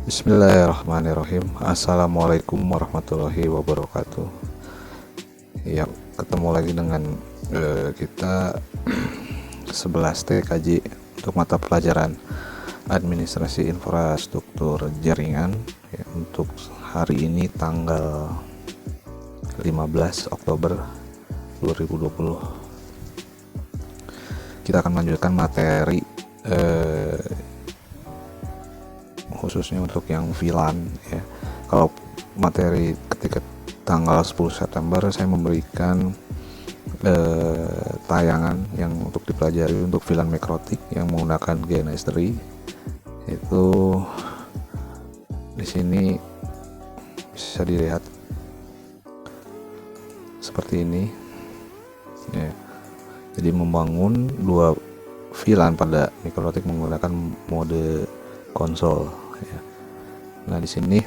Bismillahirrahmanirrahim. Assalamualaikum warahmatullahi wabarakatuh. Ya, ketemu lagi dengan kita 11 TKJ untuk mata pelajaran Administrasi Infrastruktur Jaringan ya, untuk hari ini tanggal 15 Oktober 2020. Kita akan melanjutkan materi khususnya untuk yang VLAN ya. Kalau materi ketika tanggal 10 September saya memberikan tayangan yang untuk dipelajari untuk VLAN mikrotik yang menggunakan GNS3. Itu di sini bisa dilihat seperti ini ya. Jadi membangun dua VLAN pada mikrotik menggunakan mode konsol ya. Nah, di sini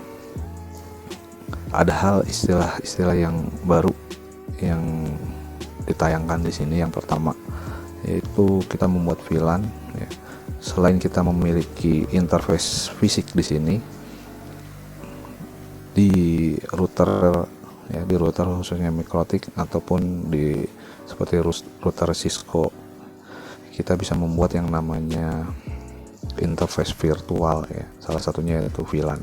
ada hal istilah-istilah yang baru yang ditayangkan di sini. Yang pertama yaitu kita membuat VLAN ya. Selain kita memiliki interface fisik di sini di router ya, di router khususnya mikrotik ataupun di seperti router Cisco, kita bisa membuat yang namanya interface virtual ya, salah satunya yaitu VLAN.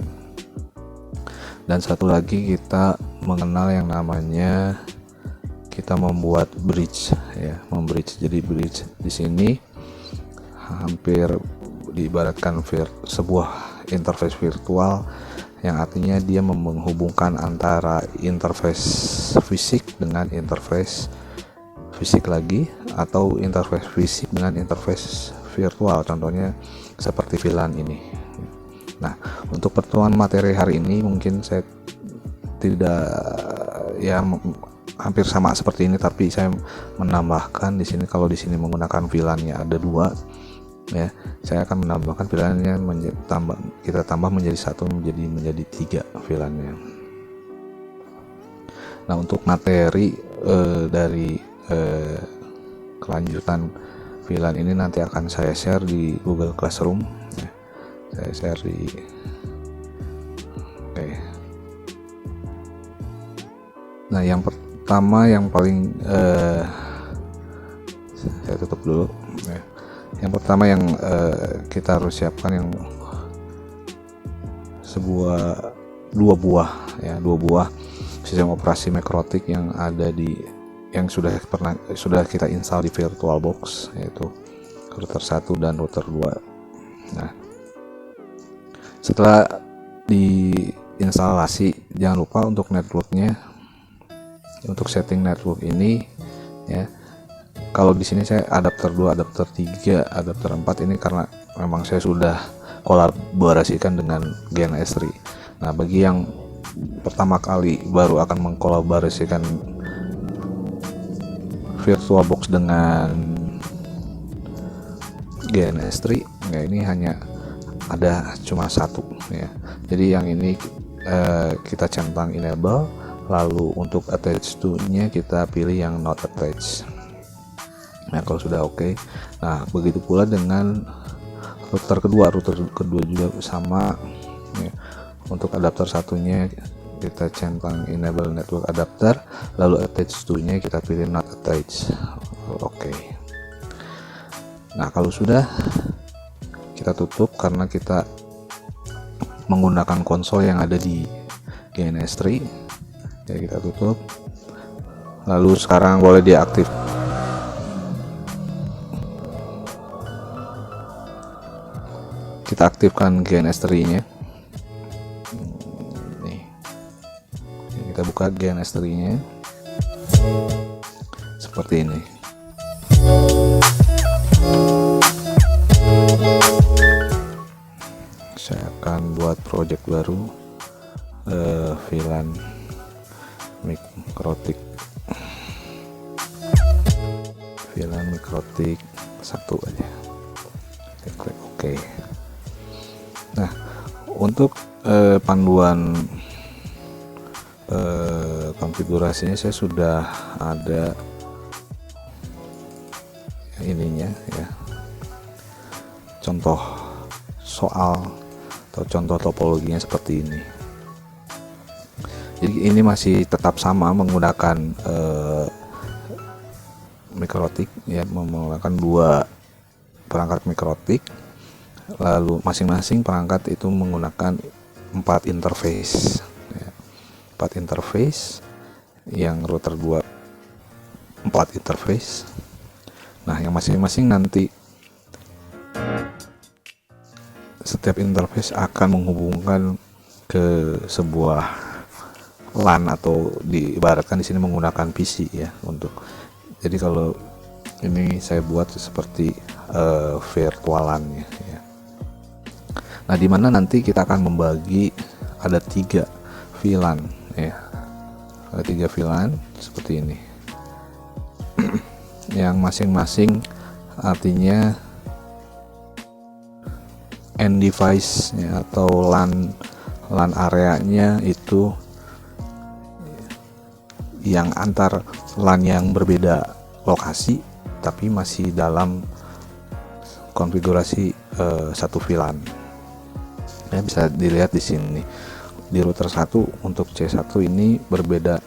Dan satu lagi kita mengenal yang namanya kita membuat bridge ya, jadi bridge di sini hampir diibaratkan sebuah interface virtual yang artinya dia menghubungkan antara interface fisik dengan interface fisik lagi, atau interface fisik dengan interface virtual, contohnya seperti VLAN ini. Nah, untuk pertemuan materi hari ini mungkin saya tidak ya hampir sama seperti ini, tapi saya menambahkan di sini, kalau di sini menggunakan VLAN-nya ada dua ya, saya akan menambahkan VLAN-nya kita tambah menjadi satu, menjadi 3 VLAN-nya. Nah, untuk materi dari kelanjutan VLAN ini nanti akan saya share di Google Classroom ya. Saya share di Nah, yang pertama yang paling saya tutup dulu ya. Yang pertama yang kita harus siapkan yang dua buah sistem operasi mikrotik yang ada sudah kita install di VirtualBox, yaitu router 1 dan router 2. Nah, setelah diinstalasi, jangan lupa untuk networknya, untuk setting network ini ya. Kalau di sini saya adapter 2, adapter 3, adapter 4 ini karena memang saya sudah kolaborasikan dengan GNS3. Nah, bagi yang pertama kali baru akan mengkolaborasikan VirtualBox dengan GNS3 ya, ini hanya ada cuma satu ya. Jadi yang ini kita centang enable, lalu untuk attach to nya kita pilih yang not attached. Nah, kalau sudah oke. Nah, begitu pula dengan router kedua juga sama ya. Untuk adapter satunya kita centang enable network adapter, lalu attach to nya kita pilih not attached. Oke. Nah, kalau sudah, kita tutup karena kita menggunakan konsol yang ada di GNS3 ya. Kita tutup, lalu sekarang boleh diaktif. Kita aktifkan GNS3 nya. Kita buka GNS3 nya seperti ini. Saya akan buat project baru, VLAN mikrotik, VLAN mikrotik 1 aja. Saya klik OK. Nah, untuk panduan konfigurasinya saya sudah ada ininya ya, contoh soal atau contoh topologinya seperti ini. Jadi ini masih tetap sama menggunakan mikrotik ya, menggunakan dua perangkat mikrotik, lalu masing-masing perangkat itu menggunakan 4 interface ya. 4 interface, yang router 2 4 interface. Nah, yang masing-masing nanti setiap interface akan menghubungkan ke sebuah LAN, atau diibaratkan di sini menggunakan PC ya untuk. Jadi kalau ini saya buat seperti virtualan ya. Nah, di mana nanti kita akan membagi ada 3 VLAN ya. Ada 3 VLAN seperti ini. Yang masing-masing artinya end device ya, atau LAN areanya itu yang antar LAN yang berbeda lokasi tapi masih dalam konfigurasi satu VLAN ya. Bisa dilihat di sini di router 1 untuk C1 ini berbeda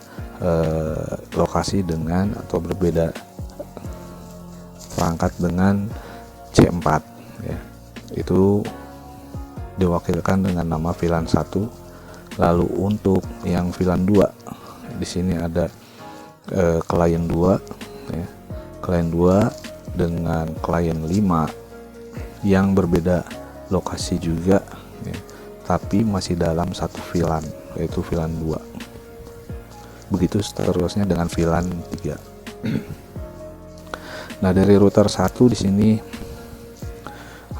lokasi dengan, atau berbeda perangkat dengan C4 ya. Itu diwakilkan dengan nama VLAN 1. Lalu untuk yang VLAN 2 di sini ada klien 2 ya. Klien 2 dengan klien 5 yang berbeda lokasi juga ya, tapi masih dalam satu VLAN, yaitu VLAN 2. Begitu seterusnya dengan VLAN 3. Nah, dari router 1 di sini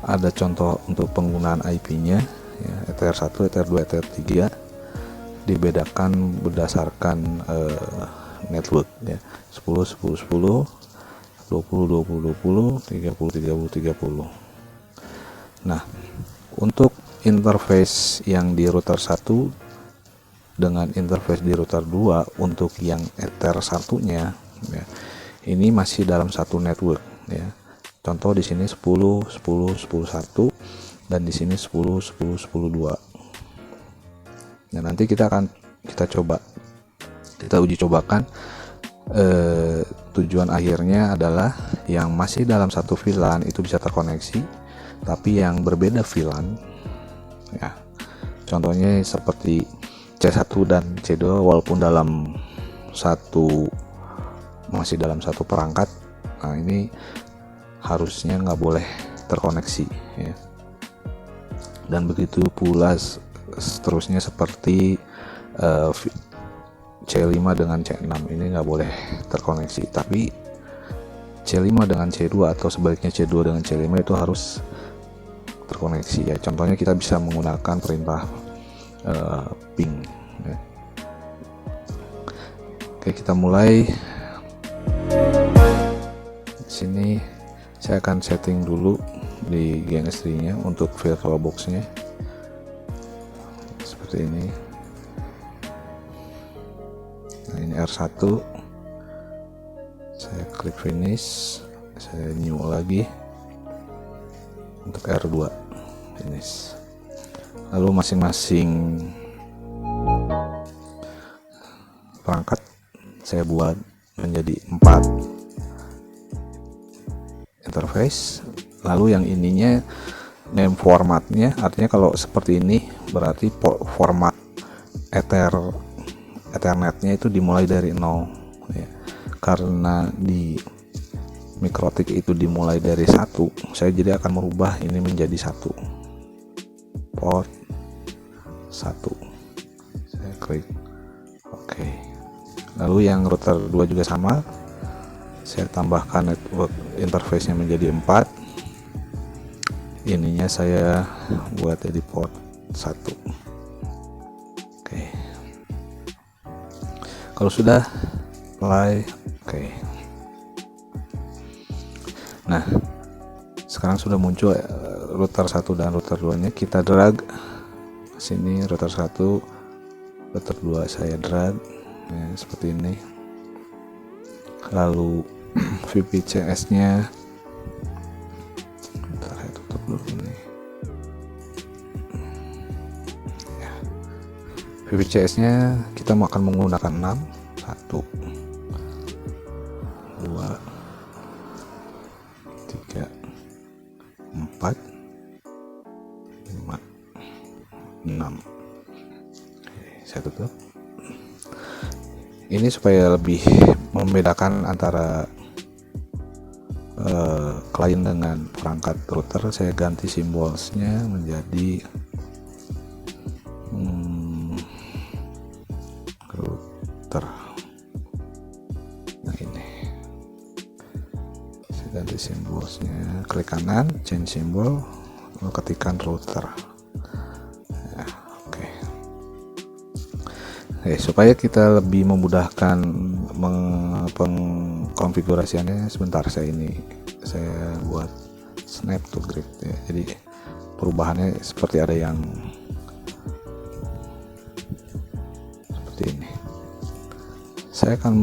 ada contoh untuk penggunaan IP-nya ya, ETR1, ETR2, ETR3 dibedakan berdasarkan network ya, 10 10 10, 20 20 20, 30 30 30. Nah, untuk interface yang di router 1 dengan interface di router 2 untuk yang Ether 1-nya ya, ini masih dalam satu network ya. Contoh di sini 10 10 10 1 dan di sini 10 10 10 2. Nah, nanti kita uji cobakan tujuan akhirnya adalah yang masih dalam satu VLAN itu bisa terkoneksi, tapi yang berbeda VLAN ya. Contohnya seperti C1 dan C2 walaupun masih dalam satu perangkat. Nah, ini harusnya nggak boleh terkoneksi ya. Dan begitu pula seterusnya seperti C5 dengan C6 ini nggak boleh terkoneksi, tapi C5 dengan C2 atau sebaliknya C2 dengan C5 itu harus terkoneksi ya. Contohnya kita bisa menggunakan perintah ping ya. Oke, kita mulai. Di sini saya akan setting dulu di GNS3 nya untuk VirtualBox nya seperti ini. Nah, ini R1, saya klik finish, saya new lagi untuk R2 finish. Lalu masing-masing perangkat saya buat menjadi 4 interface. Lalu yang ininya name formatnya, artinya kalau seperti ini berarti format Ethernetnya itu dimulai dari 0 ya. Karena di mikrotik itu dimulai dari 1, saya jadi akan merubah ini menjadi 1 port 1. Saya klik oke. Lalu yang router 2 juga sama, saya tambahkan network interface nya menjadi 4. Ininya saya buat jadi port 1. Oke. Kalau sudah play, oke. Nah, sekarang sudah muncul router 1 dan router 2 nya. Kita drag sini router 1, router 2 saya drag ya, seperti ini. Lalu VPCS nya saya tutup dulu ini. VPCS nya kita akan menggunakan 6, 1 2 3 4 5 6. Saya tutup. Ini supaya lebih membedakan antara klien dengan perangkat router, saya ganti simbolnya menjadi router. Nah ini saya ganti simbolnya, klik kanan, change symbol, lalu ketikkan router. Nah, oke. Supaya kita lebih memudahkan pengkonfigurasiannya, sebentar saya buat snap to grid ya. Jadi perubahannya seperti ada yang seperti ini. Saya akan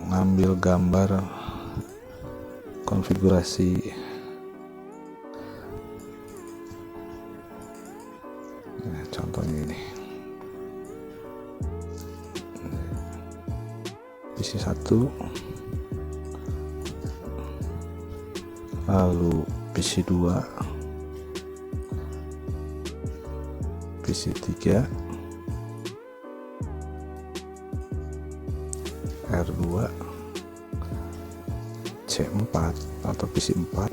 mengambil gambar konfigurasi. Nah, contohnya ini. PC 1, lalu PC 2, PC 3, R2, C4 atau PC 4,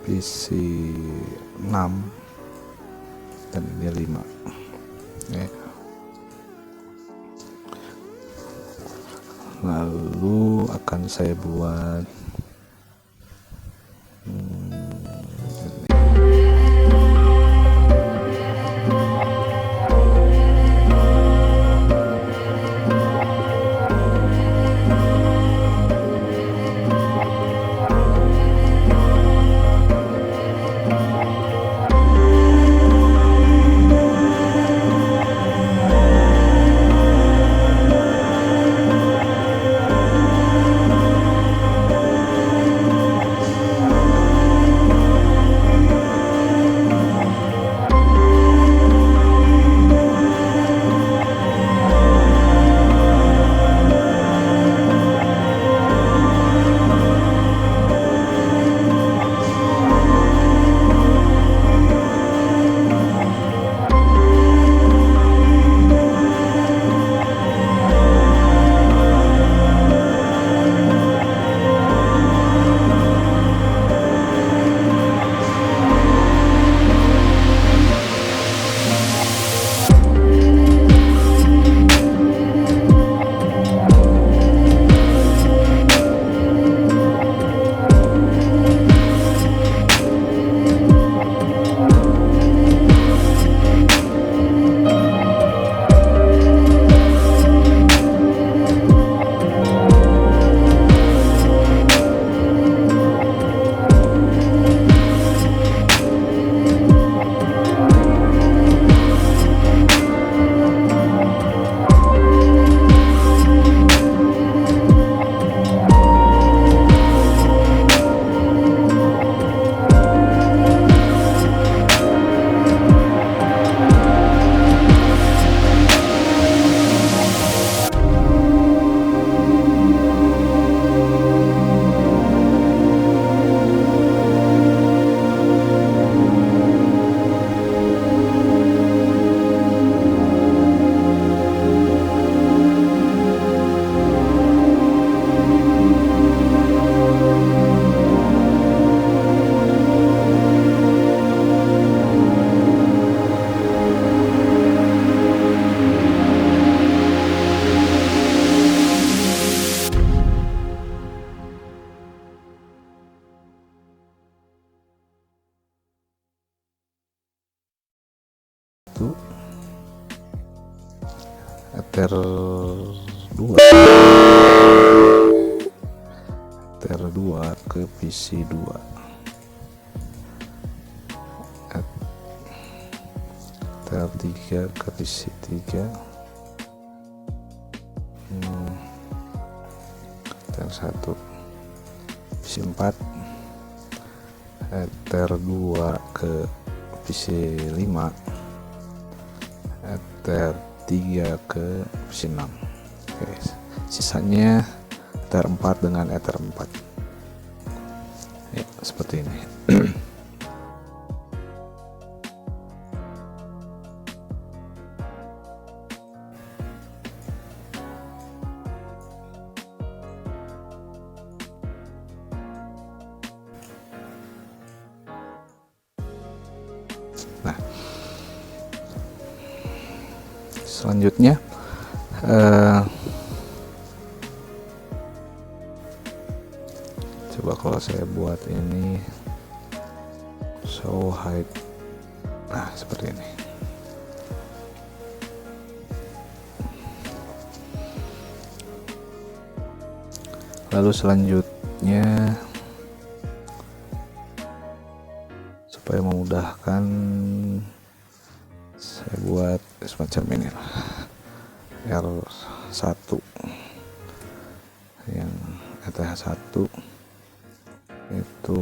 PC 6, dan ini 5 ya. Lalu akan saya buat Ether 2 ke PC 2, Ether 3 ke PC 3, Ether 1 PC 4, Ether 2 ke PC 5, Ether 3 ke pin 6. Oke, sisanya Ether 4 dengan Ether 4 ya, seperti ini. Nah, selanjutnya coba kalau saya buat ini show height, nah seperti ini. Lalu selanjutnya supaya memudahkan saya buat semacam ini lah, R1 yang ETH1 itu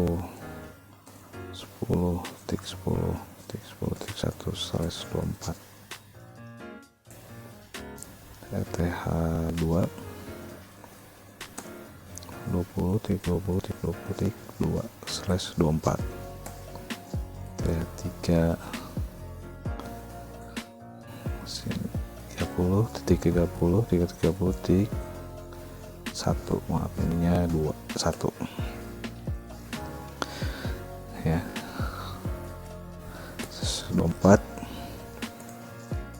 10 tik 10 tik 10 tik 1/24, ETH2 20 tik 20 tik 20 tik 2/24, ETH3 30 titik 30 tik 1, maaf ininya 1 ya, 24.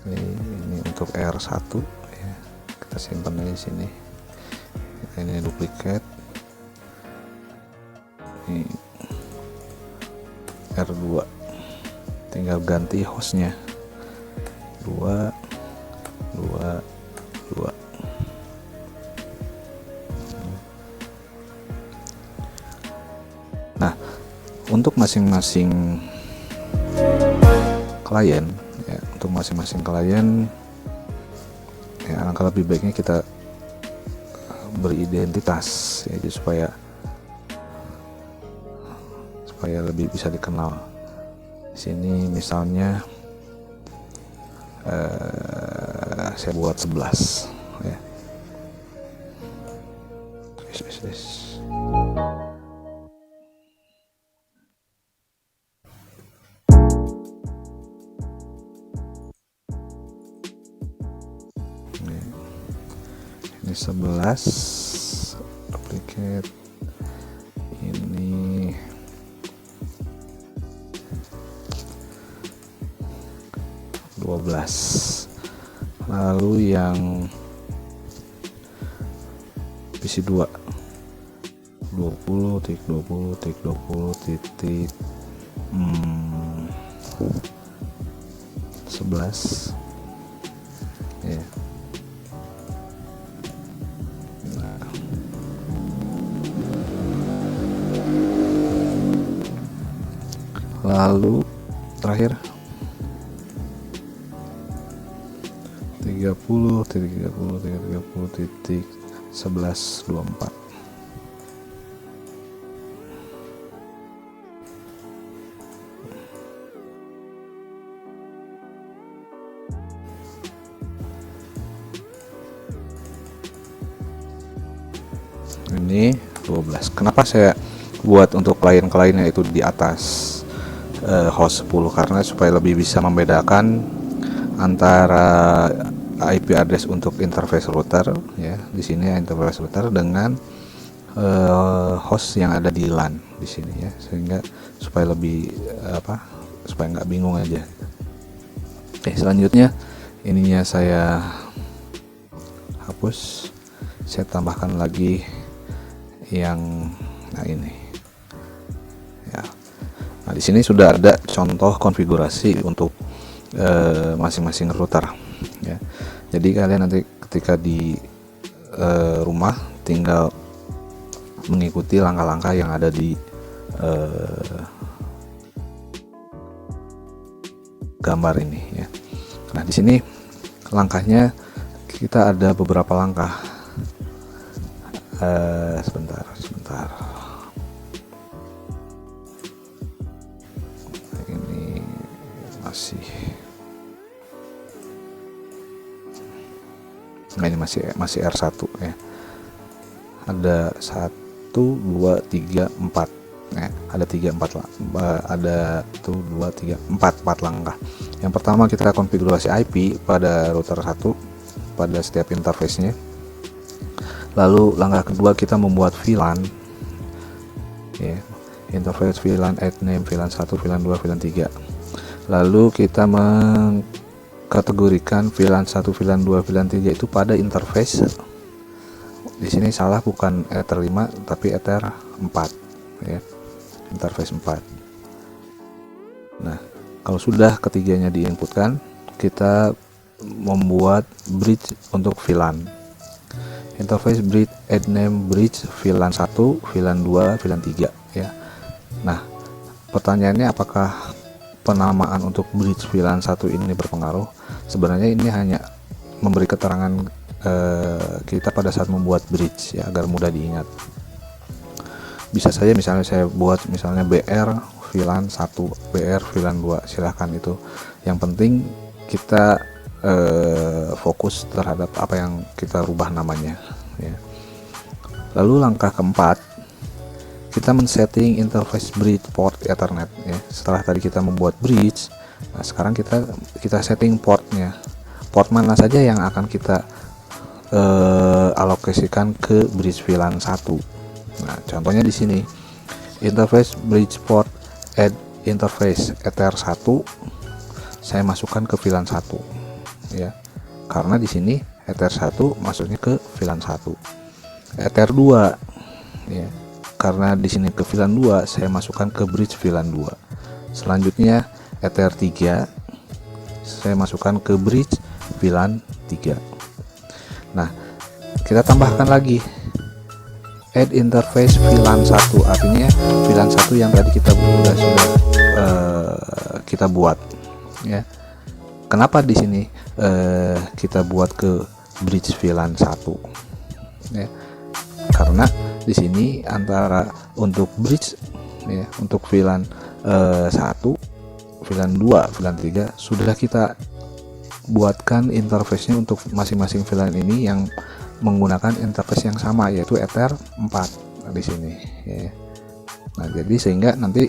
Ini untuk R1 ya, kita simpan di sini. Ini duplikat, ini R2 tinggal ganti hostnya 2 2 2. Nah, untuk masing-masing klien ya, untuk masing-masing klien ya, alangkah lebih baiknya kita beridentitas ya, jadi supaya lebih bisa dikenal. Di sini misalnya saya buat 11 ya. Ini 11 duplicate, ini 12. Lalu yang PC2 20 tik 20 tik 20 titik 11 ya. Lalu terakhir 30 titik 30 titik 30 titik 11/24. Ini 12. Kenapa saya buat untuk klien-kliennya itu di atas host 10? Karena supaya lebih bisa membedakan antara IP address untuk interface router ya, di sini interface router dengan host yang ada di LAN di sini ya, sehingga supaya lebih supaya nggak bingung aja. Oke, selanjutnya ininya saya hapus, saya tambahkan lagi yang ini ya. Nah, di sini sudah ada contoh konfigurasi untuk masing-masing router ya. Jadi kalian nanti ketika di rumah tinggal mengikuti langkah-langkah yang ada di gambar ini ya. Nah, di sini langkahnya kita ada beberapa langkah. Sebentar. Ini masih Nah, ini masih R1 ya. Ada 1 2 3 4 ya, ada 3 4 lah. Ada 1 2 3 4 langkah. Yang pertama kita konfigurasi IP pada router 1 pada setiap interface-nya. Lalu langkah kedua kita membuat VLAN ya. Interface VLAN, add name, VLAN 1, VLAN 2, VLAN 3. Lalu kita mengkategorikan VLAN 1, VLAN 2, VLAN 3 itu pada interface. Di sini salah, bukan Ether 5 tapi Ether 4 ya. Interface 4. Nah, kalau sudah ketiganya diinputkan, kita membuat bridge untuk VLAN. Interface bridge, add name bridge VLAN 1, VLAN 2, VLAN 3 ya. Nah, pertanyaannya apakah penamaan untuk bridge VLAN 1 ini berpengaruh? Sebenarnya ini hanya memberi keterangan kita pada saat membuat bridge ya, agar mudah diingat. Bisa saja misalnya saya buat misalnya BR VLAN 1, BR VLAN 2, silahkan itu. Yang penting kita fokus terhadap apa yang kita rubah namanya ya. Lalu langkah keempat, kita men-setting interface bridge port Ethernet ya. Setelah tadi kita membuat bridge, nah sekarang kita setting portnya. Port mana saja yang akan kita alokasikan ke bridge VLAN 1. Nah, contohnya di sini interface bridge port add interface Ether 1 saya masukkan ke VLAN 1 ya. Karena di sini Ether 1 masuknya ke VLAN 1. Ether 2 ya. Karena di sini ke VLAN 2 saya masukkan ke bridge VLAN 2. Selanjutnya Ether 3 saya masukkan ke bridge VLAN 3. Nah, kita tambahkan lagi add interface VLAN 1, artinya VLAN 1 yang tadi kita sudah kita buat ya. Kenapa di sini kita buat ke bridge VLAN 1 ya? Karena di sini antara untuk bridge ya, untuk VLAN 1, VLAN 2, VLAN 3 sudah kita buatkan interface-nya untuk masing-masing VLAN ini yang menggunakan interface yang sama, yaitu Ether 4 di sini ya. Nah, jadi sehingga nanti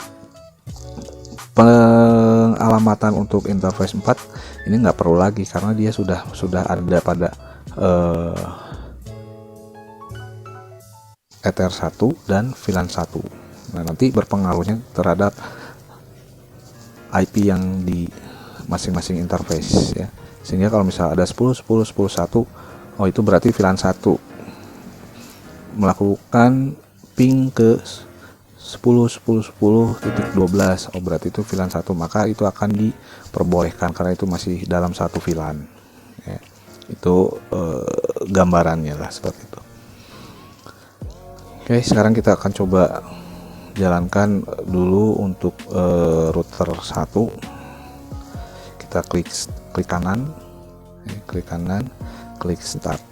pengalamatan untuk interface 4 ini nggak perlu lagi karena dia sudah ada pada Ether 1 dan VLAN 1. Nah, nanti berpengaruhnya terhadap IP yang di masing-masing interface ya. Sehingga kalau misalnya ada 10 10 10 1, oh itu berarti VLAN 1 melakukan ping ke 10 10 10.12, oh berarti itu VLAN 1, maka itu akan diperbolehkan karena itu masih dalam satu VLAN ya. Itu gambarannya lah seperti itu. Oke, sekarang kita akan coba jalankan dulu untuk router 1. Kita klik kanan, klik start.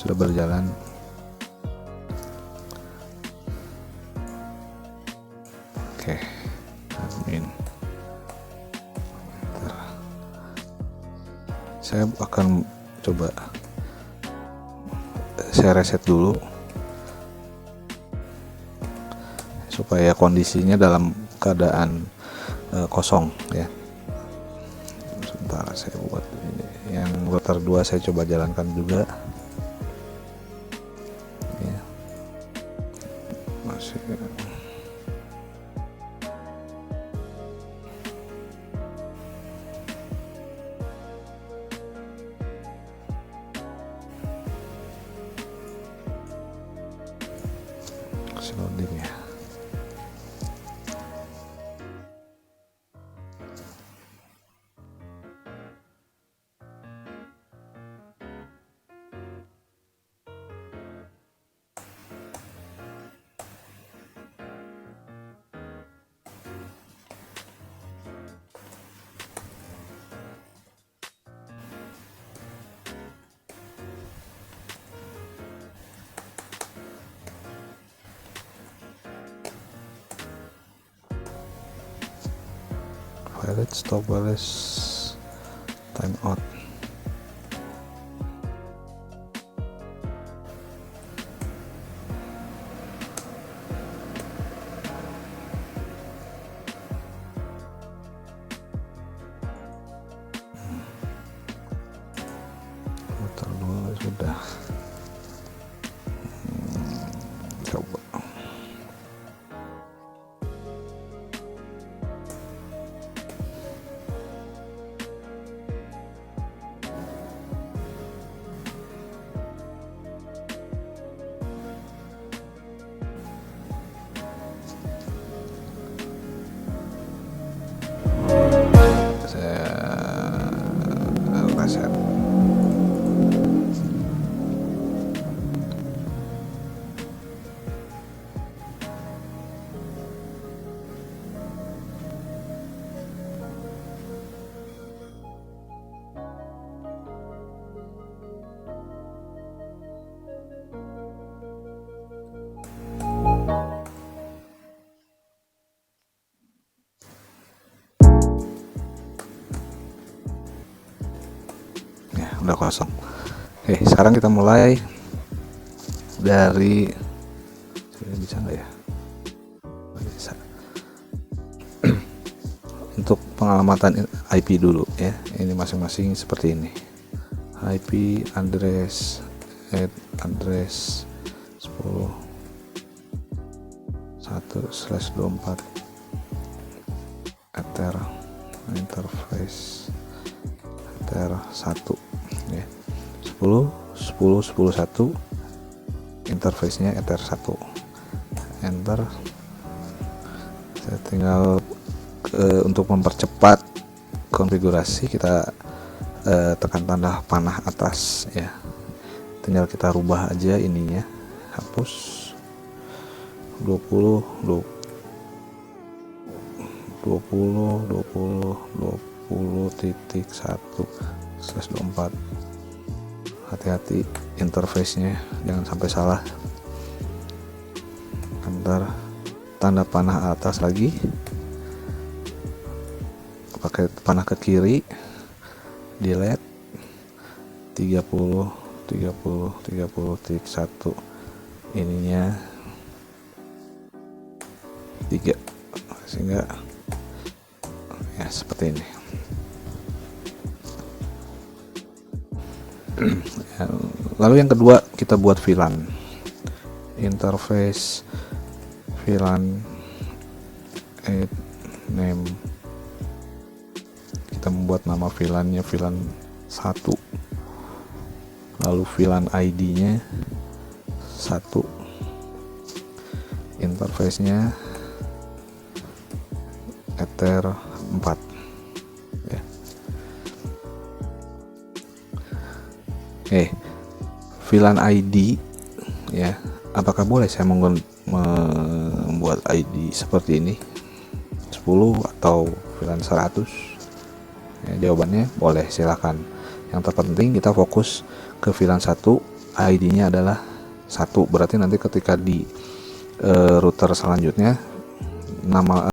Sudah berjalan. Oke, admin. Saya akan coba saya reset dulu supaya kondisinya dalam keadaan kosong ya. Sebentar, saya buat ini. Yang router 2 saya coba jalankan juga. Ya. Masih loading ya. valid, stop wireless, timeout. Router 2 sudah. Coba. Saya reset. Udah kosong. Oke, sekarang kita mulai dari bisa nggak ya? Bisa. Untuk pengalamatan IP dulu ya. Ini masing-masing seperti ini. IP address address 10 1/24 ether interface ether 1 ya. 10 10 10 1 interface-nya ether 1 enter. Saya tinggal untuk mempercepat konfigurasi kita tekan tanda panah atas ya, tinggal kita rubah aja ininya, hapus 20 20.1/24. Hati-hati interface-nya jangan sampai salah. Enter, tanda panah atas lagi, pakai panah ke kiri, delete 30.1 ininya 3 sehingga ya seperti ini. Lalu yang kedua kita buat VLAN, interface VLAN name, kita membuat nama VLAN-nya VLAN 1, lalu VLAN ID-nya 1, interface-nya ether 4 ya. VLAN ID ya, apakah boleh saya membuat ID seperti ini 10 atau VLAN 100 ya? Jawabannya boleh, silakan. Yang terpenting kita fokus ke VLAN 1, ID-nya adalah 1, berarti nanti ketika di router selanjutnya nama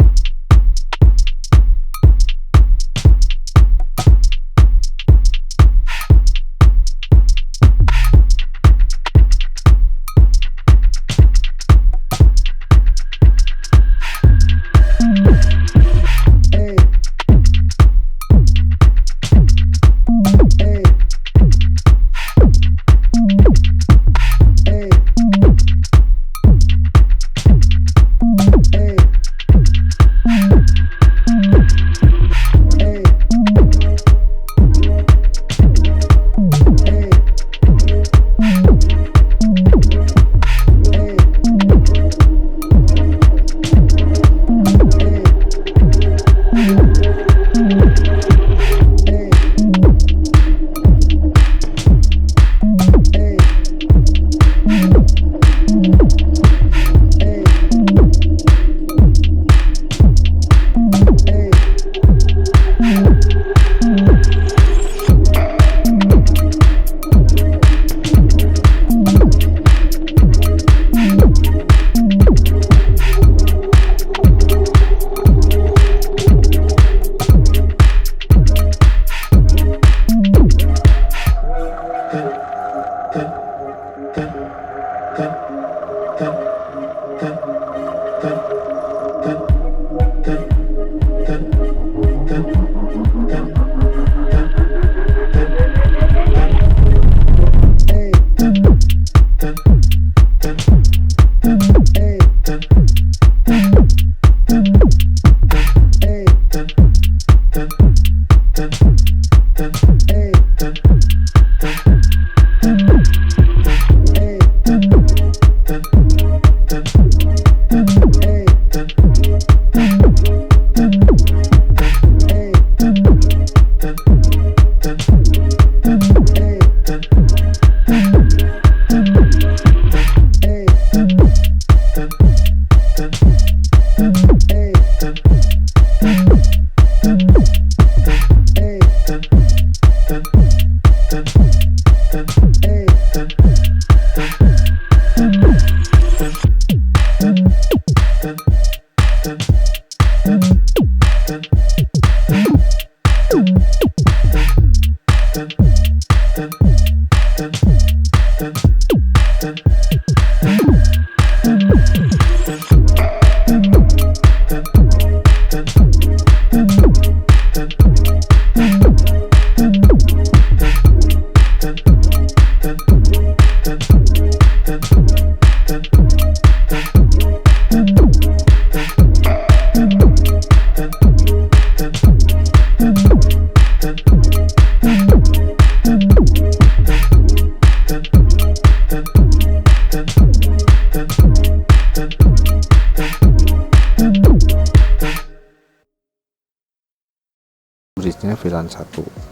bridge-nya VLAN 1,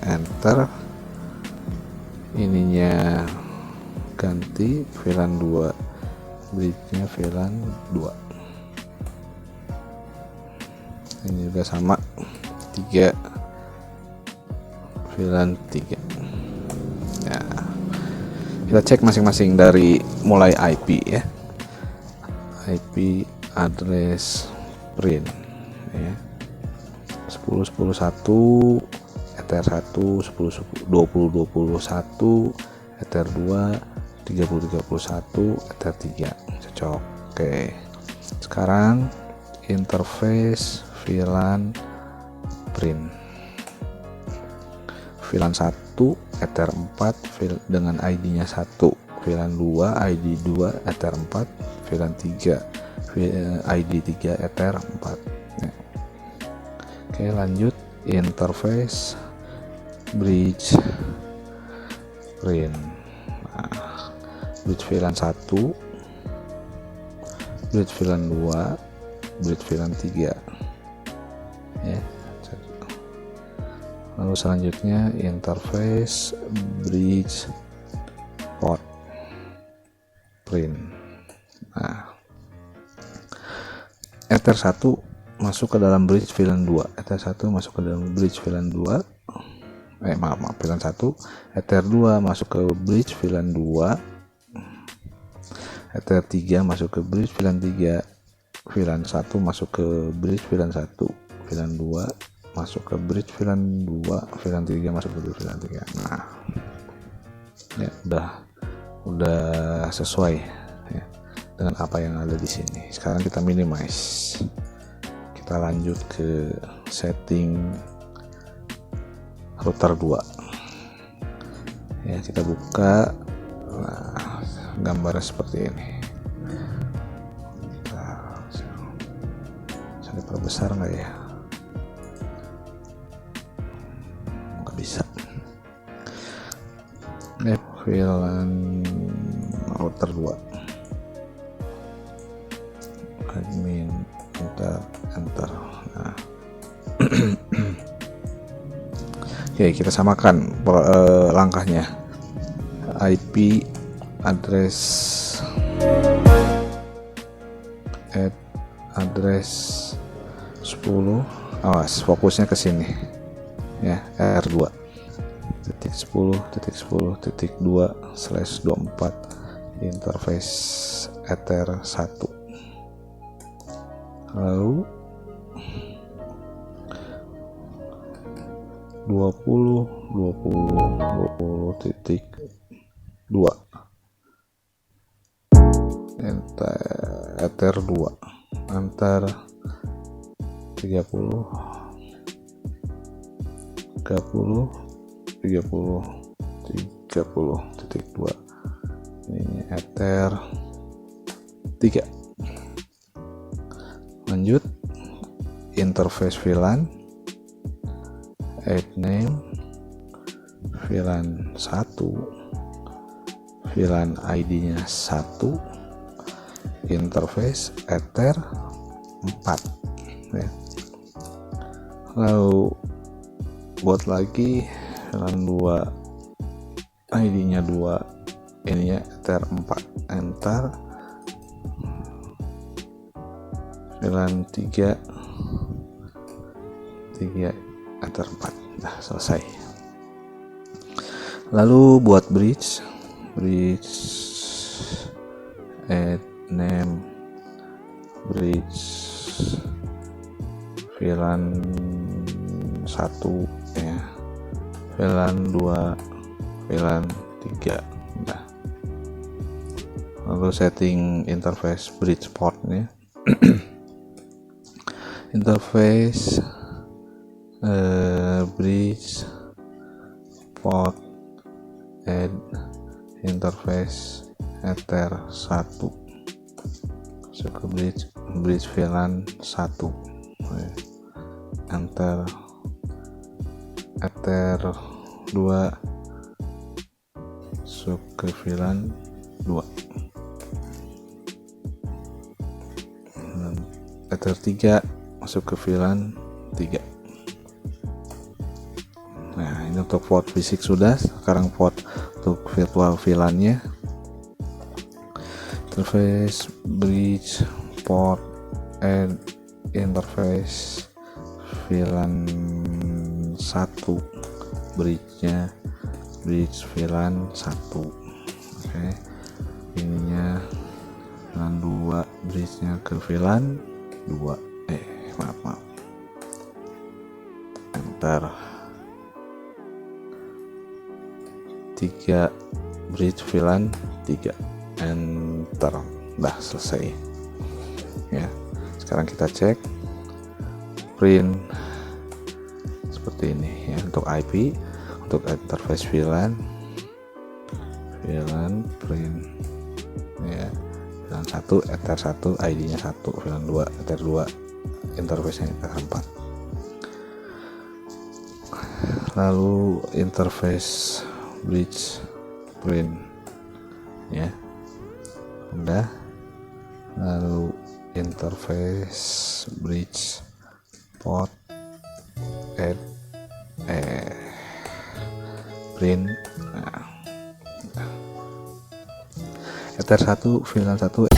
enter, ininya ganti VLAN 2, bridge-nya VLAN 2, ini juga sama 3 VLAN 3 ya. Kita cek masing-masing dari mulai IP ya, IP address print ya, 10.10.1 ether 1, 10.20.21 ether 2, 30.31 ether 3, cocok. Oke, sekarang interface VLAN print, VLAN 1 ether 4 dengan ID nya 1, VLAN 2 ID 2 ether 4, VLAN 3 ID 3 ether 4 ya. Oke, lanjut interface bridge print. Nah, bridge VLAN 1, bridge VLAN 2, bridge VLAN 3 ya. Lalu selanjutnya interface bridge port print. Nah, ether 1 masuk ke dalam bridge VLAN 2, ether 1 masuk ke dalam bridge VLAN 2, maaf VLAN 1, ether 2 masuk ke bridge VLAN 2, ether 3 masuk ke bridge VLAN 3, VLAN 1 masuk ke bridge VLAN 1, VLAN 2 masuk ke bridge VLAN 2, VLAN 3 masuk ke bridge VLAN 3. Nah ya, udah sesuai ya dengan apa yang ada di sini. Sekarang kita minimize, kita lanjut ke setting router 2 ya, kita buka. Nah, gambarnya seperti ini. Bisa diperbesar nggak ya? Nggak bisa. Ini VLAN router 2, admin enter. Nah. Oke, kita samakan langkahnya. IP address address 10, awas fokusnya ke sini ya, R2 .10.10.2/24 interface ether 1, lalu 20.20.2 Ether 2, enter 30 titik 2, ini Ether 3. Lanjut, interface VLAN, add name, VLAN 1, VLAN ID nya 1, interface Ether 4 ya. Lalu buat lagi VLAN 2, ID nya 2, ininya Ether 4, enter. VLAN 3 Ether 4, nah selesai. Lalu buat bridge add name, bridge VLAN 1 ya, VLAN 2, VLAN 3. Nah, lalu setting interface bridge portnya. Interface bridge port, add interface Ether 1, masuk ke bridge VLAN 1, enter. Ether 2 masuk ke VLAN 2, Ether 3 masuk ke VLAN 3. Nah, ini untuk port fisik sudah. Sekarang port untuk virtual VLAN-nya. Interface bridge port, add interface VLAN 1, bridge-nya bridge VLAN 1. Oke. Ininya VLAN 2, bridge-nya ke VLAN 2. Maaf. Enter. 3 bridge VLAN 3, enter. Dah selesai ya. Sekarang kita cek print seperti ini ya, untuk IP, untuk interface VLAN print ya, VLAN 1 Ether 1, ID nya 1, VLAN 2 Ether 2, interface nya Ether 4. Lalu interface bridge print ya udah. Lalu interface bridge port, add print. Nah, Ether 1 VLAN 1.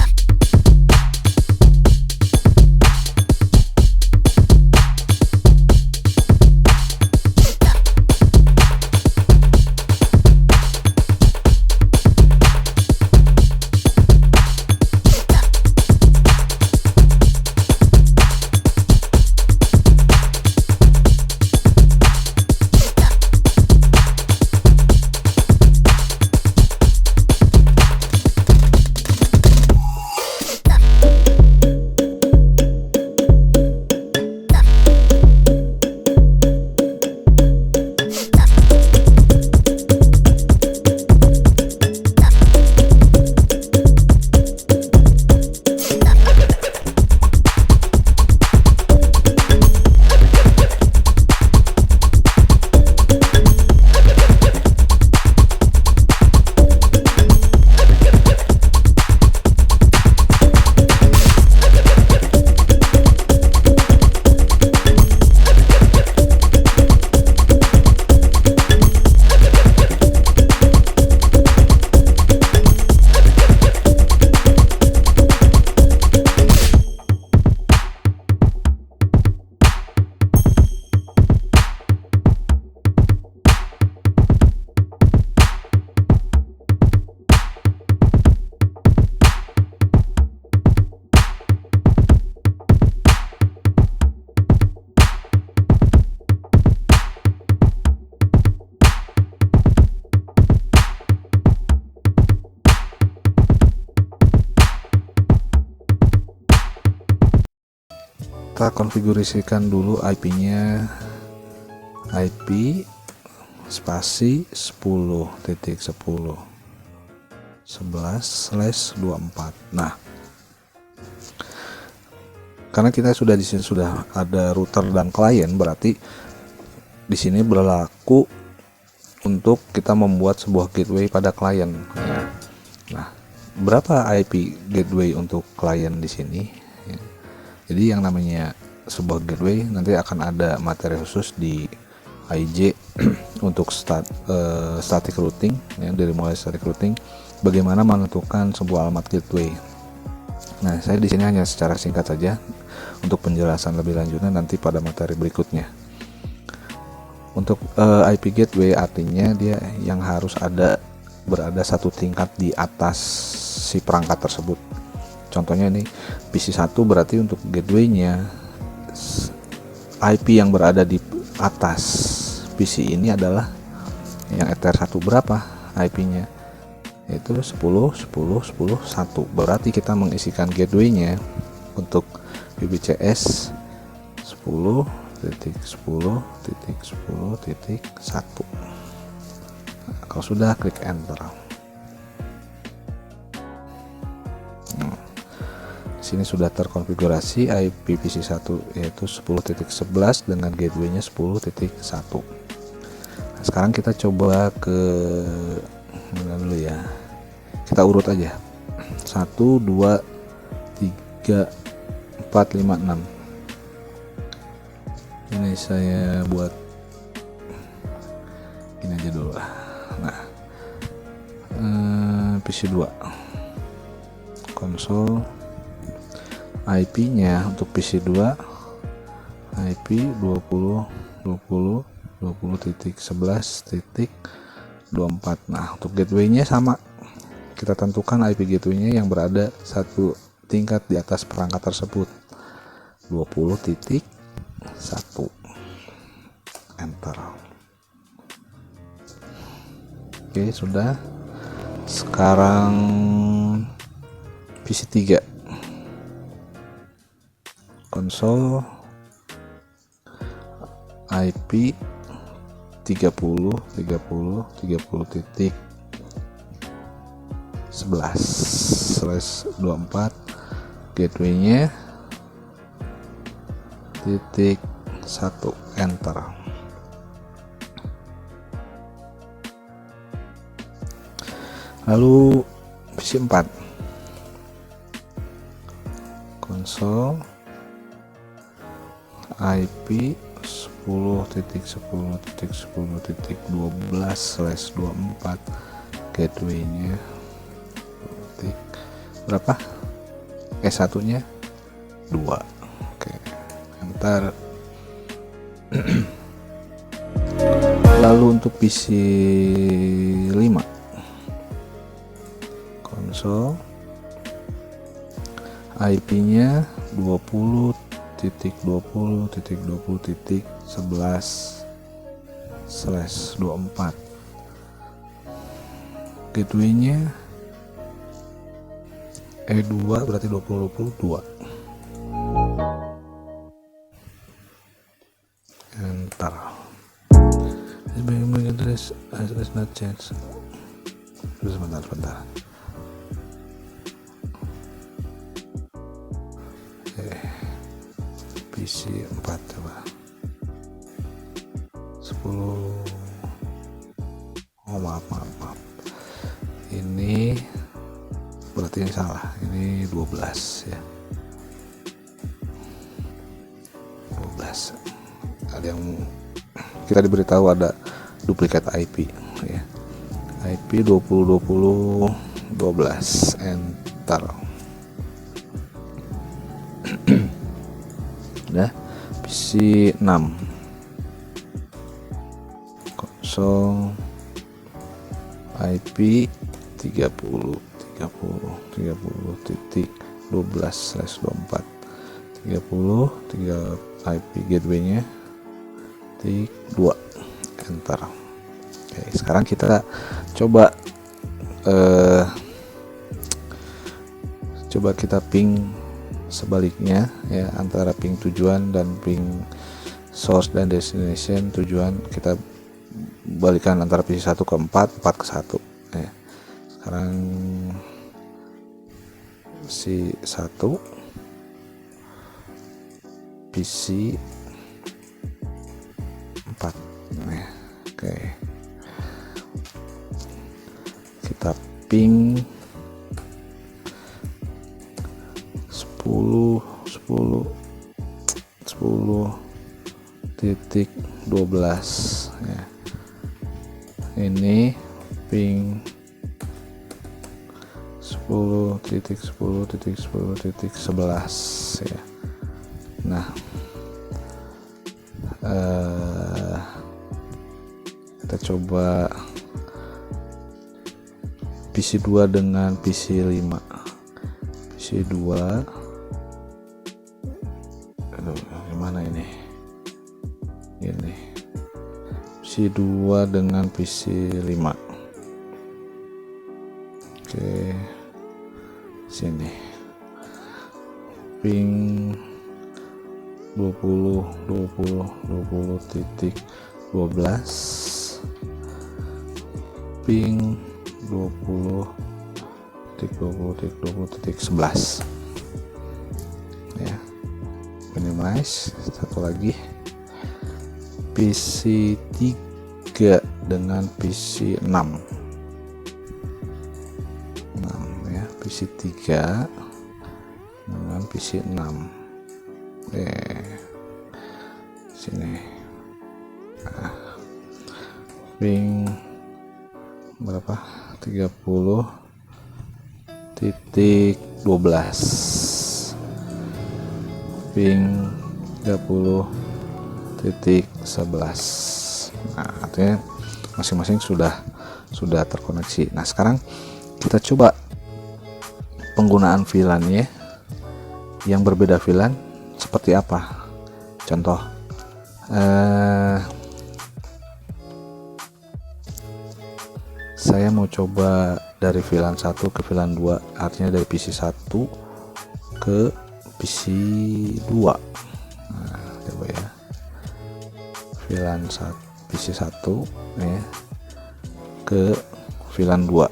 kita konfigurasikan dulu IP-nya. IP spasi 10.10.11/24. Nah, karena kita sudah di sini sudah ada router dan klien, berarti di sini berlaku untuk kita membuat sebuah gateway pada klien. Nah, berapa IP gateway untuk klien di sini? Jadi yang namanya sebuah gateway nanti akan ada materi khusus di IJ untuk static routing, ya, dari mulai static routing, bagaimana menentukan sebuah alamat gateway. Nah, saya di sini hanya secara singkat saja untuk penjelasan lebih lanjutnya nanti pada materi berikutnya. Untuk IP gateway artinya dia yang harus berada satu tingkat di atas si perangkat tersebut. Contohnya ini PC1 berarti untuk gateway-nya IP yang berada di atas PC ini adalah yang Ether1 berapa IP-nya, yaitu 10.10.10.1. Berarti kita mengisikan gateway-nya untuk VBCS 10.10.10.1. Nah, kalau sudah klik enter. Sini sudah terkonfigurasi IP PC1 yaitu 10.11 dengan gateway-nya 10.1. Nah, sekarang kita coba ke mana dulu ya. Kita urut aja. 1 2 3 4 5 6. Ini saya buat ini aja dulu lah. Nah, PC2 konsol IP-nya untuk PC2 IP 20.20.20.11.24. Nah, untuk gateway-nya sama. Kita tentukan IP gateway-nya yang berada satu tingkat di atas perangkat tersebut. 20.1. Enter. Oke, sudah. Sekarang PC3 konsol IP 30.30.11/24, gateway-nya titik 1, enter. Lalu PC4 konsol IP 10.10.10.12/24, gateway-nya titik berapa? S1-nya 2. Oke, enter. Lalu untuk PC5 konsol IP-nya 20.20.20.11/24, gateway-nya E2 berarti 20.22, enter. Address not change. Sebentar. PC4 coba 10. Oh, maaf, ini berarti ini salah, ini 12 ya, 12. Ada yang kita diberitahu ada duplikat IP ya, IP 20.20.12, enter. Udah. PC6 konsol IP 30.12/24, 30 IP gateway-nya titik 2, enter. Oke, sekarang kita coba kita ping sebaliknya ya, antara ping tujuan dan ping source dan destination tujuan, kita balikan antara PC 1 ke 4 ke 1 ya. Sekarang PC 1 PC 4 ya. Oke, kita ping 10.12 ya. Ini ping 10.10.10.11 ya. Nah, kita coba PC 2 dengan PC 5. PC 2, aduh, gimana ini? Ini PC 2 dengan PC 5. Oke, sini ping 20.12 ping 20.11 ya. Minimize. Satu lagi PC 3 dengan PC 6 ya, PC 3 dengan PC 6 sini. Nah, ping berapa? 30.12 ping 30.11. Nah, artinya masing-masing sudah terkoneksi. Nah, sekarang kita coba penggunaan VLAN-nya yang berbeda VLAN seperti apa. Contoh, saya mau coba dari VLAN 1 ke VLAN 2, artinya dari PC 1 ke PC 2. Nah, coba ya, VLAN 1 PC 1 ya ke VLAN 2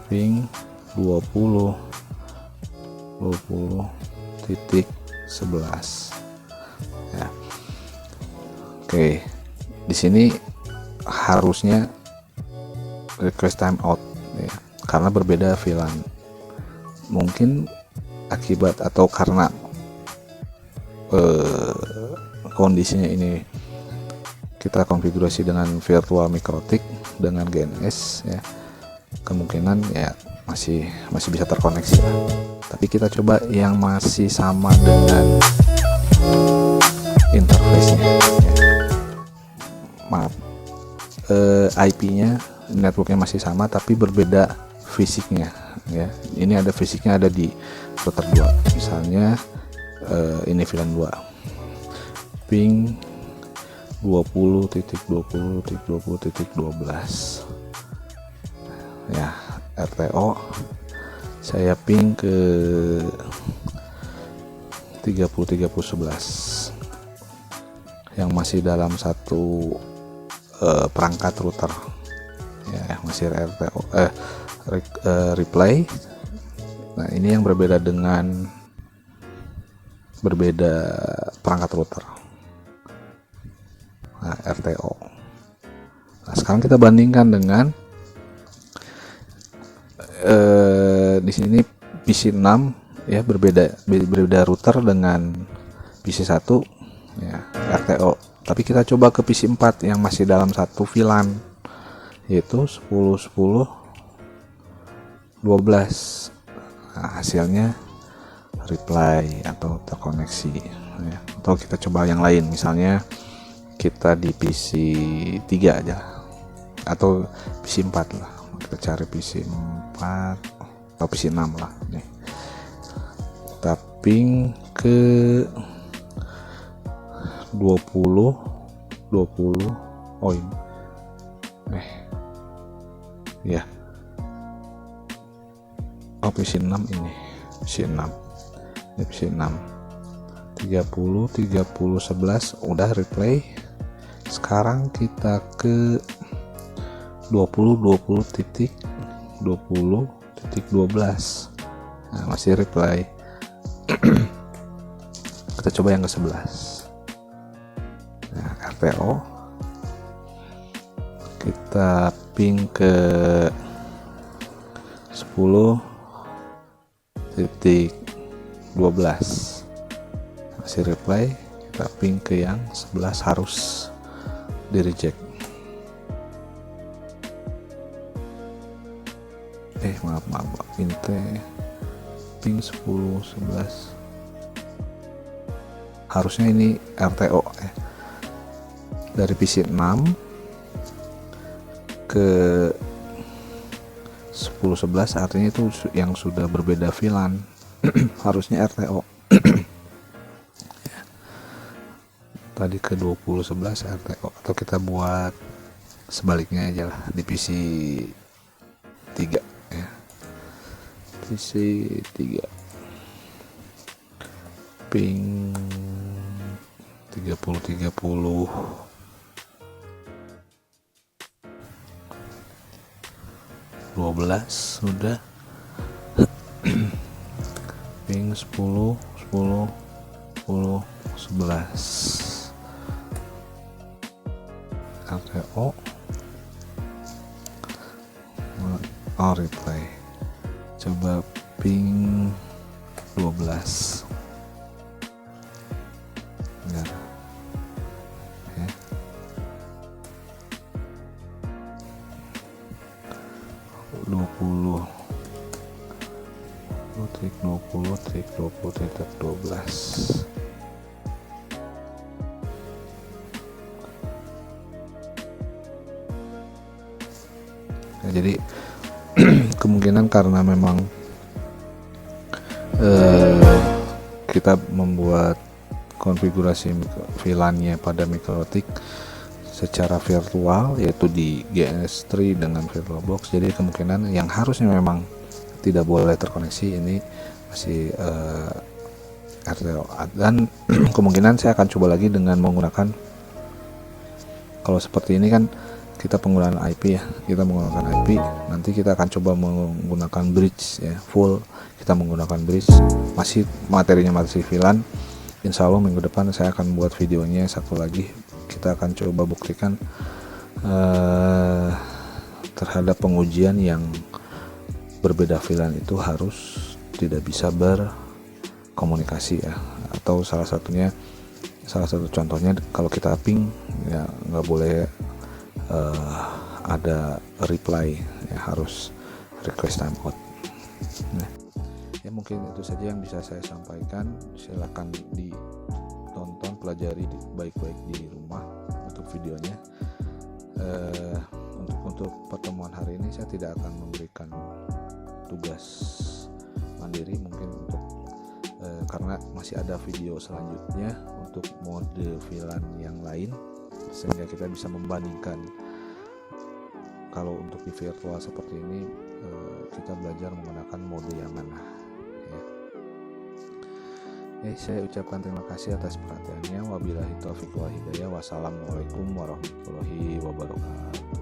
ping 20.11 ya. Oke, di sini harusnya request timeout ya, karena berbeda VLAN. Mungkin akibat atau karena kondisinya ini kita konfigurasi dengan virtual mikrotik dengan GNS ya, kemungkinan ya masih bisa terkoneksi lah. Tapi kita coba yang masih sama dengan interface-nya ya. Maaf, IP-nya, networknya masih sama tapi berbeda fisiknya ya. Ini ada fisiknya ada di router 2, misalnya ini VLAN 2 ping 20.20.20.12 ya. RTO saya ping ke 30.30.11 yang masih dalam satu perangkat router ya, masih RTO replay. Nah, ini yang berbeda dengan perangkat router. Nah, RTO. Nah, sekarang kita bandingkan dengan di sini PC 6 ya, berbeda router dengan PC 1 ya, RTO. Tapi kita coba ke PC 4 yang masih dalam satu VLAN, yaitu 10.10.12. Nah, hasilnya reply atau terkoneksi ya. Atau kita coba yang lain, misalnya kita di PC 3 aja atau PC 4 lah. Kita cari PC 4 atau PC 6 lah nih. Tapping ke 20 oh ini ya, oh PC 6 ini PC 6 divisi 6 30 30 11 udah replay. Sekarang kita ke 20.20.12. Nah, masih replay. Kita coba yang ke 11. Nah, RTO kita ping ke 10.12. Masih replay. Kita ping ke yang 11, harus di reject. Maaf ping 10 11. Harusnya ini RTO dari PC 6 ke 10 11, artinya itu yang sudah berbeda VLAN. Harusnya RTO. Tadi ke 20 11 RTO, atau kita buat sebaliknya aja lah di PC 3 ya. PC 3 ping 30 12 sudah. Ping 10 11 RTO. Replay. Coba ping 12. Benar. 20.20.12. Nah, jadi kemungkinan karena memang kita membuat konfigurasi VLAN-nya pada Mikrotik secara virtual, yaitu di GNS3 dengan VirtualBox. Jadi kemungkinan yang harusnya memang tidak boleh terkoneksi ini masih RTO. Dan kemungkinan saya akan coba lagi dengan menggunakan, kalau seperti ini kan kita penggunaan IP ya, kita menggunakan IP, nanti kita akan coba menggunakan bridge ya, full kita menggunakan bridge, masih materinya masih VLAN. Insya Allah minggu depan saya akan buat videonya satu lagi, kita akan coba buktikan terhadap pengujian yang berbeda VLAN itu harus tidak bisa berkomunikasi ya, atau salah satu contohnya kalau kita ping ya nggak boleh ada reply ya, harus request timeout. Nah, ya mungkin itu saja yang bisa saya sampaikan. Silakan ditonton, pelajari baik-baik di rumah untuk videonya. Untuk pertemuan hari ini saya tidak akan memberikan tugas mandiri, mungkin untuk karena masih ada video selanjutnya untuk mode VLAN yang lain, sehingga kita bisa membandingkan. Kalau untuk di virtual seperti ini kita belajar menggunakan mode yang mana ya. Saya ucapkan terima kasih atas perhatiannya. Wabillahi taufiq wal hidayah. Wassalamualaikum warahmatullahi wabarakatuh.